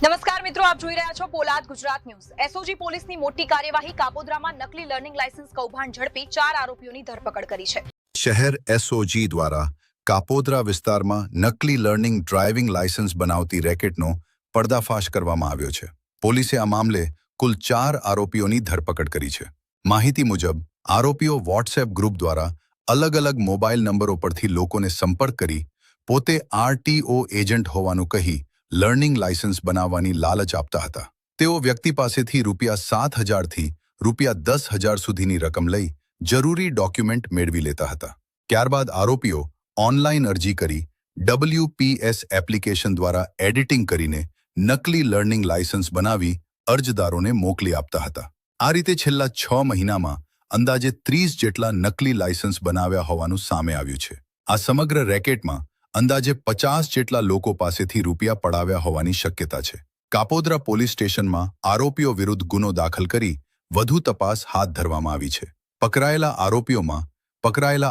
નમસ્કાર મિત્રો, આપ જોઈ રહ્યા છો પોલાદ ગુજરાત ન્યૂઝ। એસઓજી પોલીસની મોટી કાર્યવાહી। કાપોદ્રામાં નકલી લર્નિંગ લાયસન્સ કૌભાંડ ઝડપી 4 આરોપીઓની ધરપકડ કરી છે। શહેર એસઓજી દ્વારા કાપોદ્રા વિસ્તારમાં નકલી લર્નિંગ ડ્રાઇવિંગ લાયસન્સ બનાવતી રેકેટનો પર્દાફાશ કરવામાં આવ્યો છે। પોલીસે આ મામલે કુલ 4 આરોપીઓની ધરપકડ કરી છે। માહિતી મુજબ આરોપીઓ વોટ્સએપ ગ્રુપ દ્વારા અલગ અલગ મોબાઈલ નંબરો પરથી લોકોને સંપર્ક કરી પોતે આરટીઓ એજન્ટ હોવાનું કહી લર્નિંગ લાયસન્સ બનાવવાની લાલચ આપતા હતા। તેઓ વ્યક્તિ પાસેથી ₹7,000 થી ₹10,000 સુધીની રકમ લઈ જરૂરી ડોક્યુમેન્ટ મેળવી લેતા હતા। ત્યારબાદ આરોપીઓ ઓનલાઈન અરજી કરી WPS એપ્લિકેશન દ્વારા એડિટિંગ કરીને નકલી લર્નિંગ લાયસન્સ બનાવી અરજદારોને મોકલી આપતા હતા। આ રીતે છેલ્લા 6 મહિનામાં અંદાજે 30 જેટલા નકલી લાયસન્સ બનાવ્યા હોવાનું સામે આવ્યું છે। આ સમગ્ર રેકેટમાં અંદાજે 50 જેટલા લોકો પાસેથી રૂપિયા પડાવ્યા હોવાની શક્યતા છે। કાપોદ્રા પોલીસ સ્ટેશનમાં આરોપીઓ વિરુદ્ધ ગુનો દાખલ કરી વધુ તપાસ હાથ ધરવામાં આવી છે। પકરાયેલા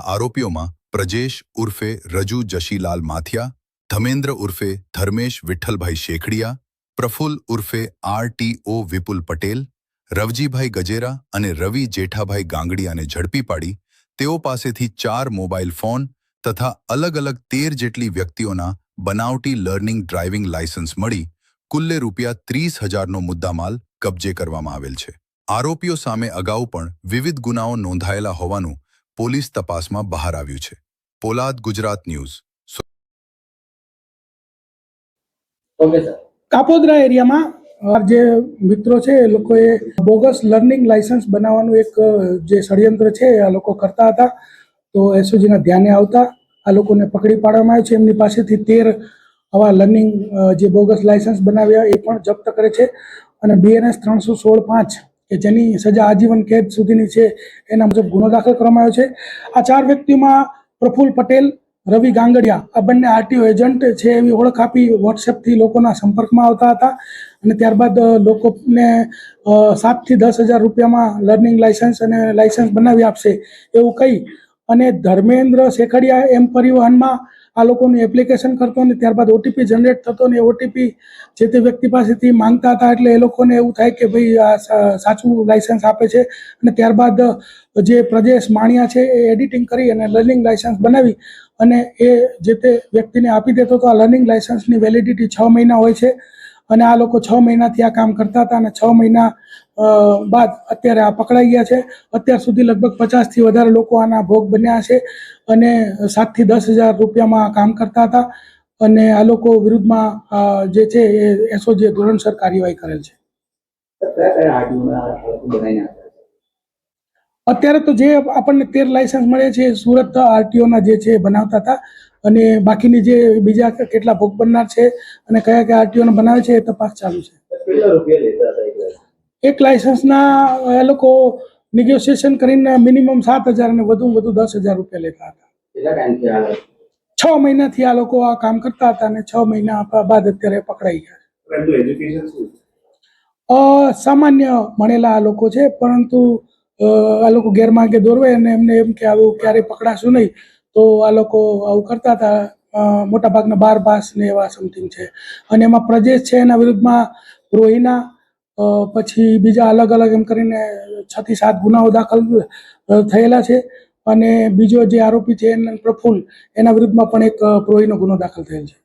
આરોપીઓમાં પ્રજેશ ઉર્ફે રજુ જશીલાલ માથિયા, ધમેન્દ્ર ઉર્ફે ધર્મેશ વિઠ્ઠલભાઈ શેખડિયા, પ્રફુલ્લ ઉર્ફે આરટીઓ વિપુલ પટેલ, રવજીભાઈ ગજેરા અને રવિ જેઠાભાઈ ગાંગડિયાને ઝડપી પાડી તેઓ પાસેથી 4 મોબાઈલ ફોન તથા અલગ અલગ 13 જેટલી વ્યક્તિઓના બનાવટી લર્નિંગ ડ્રાઇવિંગ લાયસન્સ મળી કુલ્લે ₹30,000નો મુદ્દામાલ કબજે કરવામાં આવેલ છે। આરોપીઓ સામે અગાઉ પણ વિવિધ ગુનાઓ નોંધાયેલા હોવાનું પોલીસ તપાસમાં બહાર આવ્યું છે। પોલાદ ગુજરાત ન્યૂઝ। કાપોદ્રા એરિયામાં જે મિત્રો છે એ લોકોએ બોગસ લર્નિંગ લાયસન્સ બનાવવાનું એક જે ષડયંત્ર છે આ લોકો કરતા હતા। તો એસઓજીના ધ્યાને આવતા આ લોકોને પકડી પાડવામાં આવ્યા છે। એમની પાસેથી 13 આવા લર્નિંગ જે બોગસ લાયસન્સ બનાવ્યા એ પણ જપ્ત કરે છે અને BNS 316(5) કે જેની સજા આજીવન કેદ સુધીની છે એના મુજબ ગુનો દાખલ કરવામાં આવ્યો છે। આ 4 વ્યક્તિઓમાં પ્રફુલ્લ પટેલ, રવિ ગાંગડિયા આ બંને આરટીઓ એજન્ટ છે એવી ઓળખ આપી વોટ્સએપથી લોકોના સંપર્કમાં આવતા હતા અને ત્યારબાદ લોકોને 7,000 થી 10,000 રૂપિયામાં લર્નિંગ લાયસન્સ અને લાયસન્સ બનાવી આપશે એવું કહી અને ધર્મેન્દ્ર શેખડિયા એમ પરિવહનમાં આ લોકોની એપ્લિકેશન કરતો અને ત્યારબાદ ઓટીપી જનરેટ થતો અને ઓટીપી જે તે વ્યક્તિ પાસેથી માંગતા હતા એટલે એ લોકોને એવું થાય કે ભાઈ આ સાચું લાયસન્સ આપે છે અને ત્યારબાદ જે પ્રજેશ માણિયા છે એ એડિટિંગ કરી અને લર્નિંગ લાયસન્સ બનાવી અને એ જે તે વ્યક્તિને આપી દેતો તો આ લર્નિંગ લાયસન્સની વેલિડિટી 6 મહિના હોય છે અને આ લોકો 6 મહિનાથી આ કામ કરતા હતા અને 6 મહિના બાદ અત્યારે આ પકડાઈ ગયા છે। અત્યાર સુધી લગભગ 50 થી વધારે લોકો આના ભોગ બન્યા છે અને 7,000 થી 10,000 રૂપિયામાં કામ કરતા હતા અને આ લોકો વિરુદ્ધમાં જે છે એ એસઓજીએ ધોરણસર કાર્યવાહી કરેલ છે। અત્યારે તો જે આપણને 13 લાયસન્સ મળે છે સુરત આરટીઓના જે છે બનાવતા હતા અને બાકીની જે બીજા કેટલા ભોગ બનનાર છે અને કયા કયા આરટીઓને બનાવે છે એ તપાસ ચાલુ છે। એક લાયસન્સના એ લોકો નેગોશિએશન કરીને મિનિમમ 7,000 અને વધુમાં વધુ 10,000 રૂપિયા લેતા હતા। 6 મહિનાથી આ લોકો આ કામ કરતા હતા અને 6 મહિના બાદ અત્યારે પકડાઈ ગયા। સામાન્ય ભણેલા આ લોકો છે પરંતુ આ લોકો ગેરમાર્ગે દોરવે અને એમને એમ કે આવું ક્યારેય પકડાશું નહીં તો આ લોકો આવું કરતા હતા। મોટાભાગના 12 પાસ ને એવા સમથિંગ છે અને એમાં પ્રજેશ છે એના વિરુદ્ધમાં રોહિના પછી બીજા અલગ અલગ એમ કરીને 6 થી 7 ગુનાઓ દાખલ થયેલા છે અને બીજો જે આરોપી છે પ્રફુલ્લ એના વિરુદ્ધમાં પણ એક પ્રોહીનો ગુનો દાખલ થયેલ છે।